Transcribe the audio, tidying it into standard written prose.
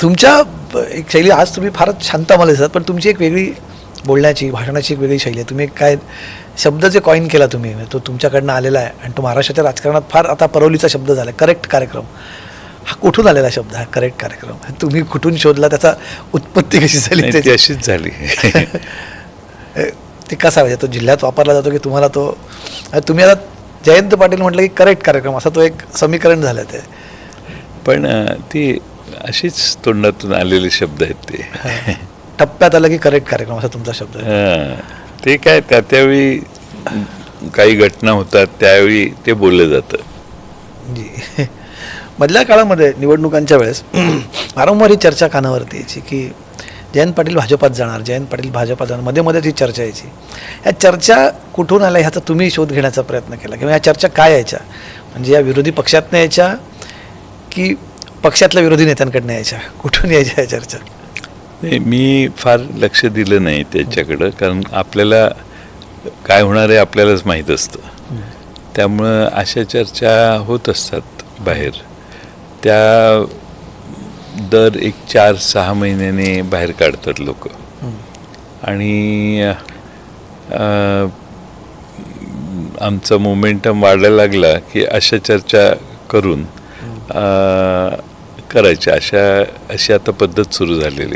तुमच्या एक शैली, आज तुम्ही फारच शांत मला दिसतात, पण तुमची एक वेगळी बोलण्याची, भाषणाची एक वेगळी शैली आहे. तुम्ही काय शब्द जे कॉइन केला तुम्ही, तो तुमच्याकडनं आलेला आहे आणि तो महाराष्ट्राच्या राजकारणात फार आता परवलीचा शब्द झाला आहे, करेक्ट कार्यक्रम. हा कुठून आलेला शब्द, हा करेक्ट कार्यक्रम तुम्ही कुठून शोधला, त्याचा उत्पत्ती कशी झाली? ती अशीच झाली. ते कसा म्हणजे तो जिल्ह्यात वापरला जातो की तुम्हाला तो, तुम्ही आता जयंत पाटील म्हटलं की करेक्ट कार्यक्रम, असं तो एक समीकरण झालं ते. पण ती अशीच तोंडातून आलेले शब्द आहेत ते. टप्प्यात आलं की करेक्ट कार्यक्रम असा तुमचा शब्द आहे. ते काय त्यावेळी काही घटना होतात त्यावेळी ते बोललं जातं. जी. मधल्या काळामध्ये निवडणुकांच्या वेळेस वारंवार ही चर्चा कानावरती यायची की जयंत पाटील भाजपात जाणार, जयंत पाटील भाजपात जाणार, मध्ये मध्ये ती चर्चा यायची. ह्या चर्चा कुठून आल्या ह्याचा तुम्ही शोध घेण्याचा प्रयत्न केला, किंवा ह्या चर्चा काय यायच्या, म्हणजे या विरोधी पक्षातनं यायच्या की पक्षातल्या विरोधी नेत्यांकडनं यायच्या, कुठून यायच्या या चर्चा? मी फार लक्ष दिलं नाही त्याच्याकडं, कारण आपल्याला काय होणार आहे आपल्यालाच माहीत असतं. त्यामुळं अशा चर्चा होत असतात बाहेर, त्या दर एक 4-6 महिन्याने बाहेर काढतात लोक. आणि आमचा मोमेंटम वाढायला लागला की अशा चर्चा करून करायच्या, अशी आता पद्धत सुरू झालेली.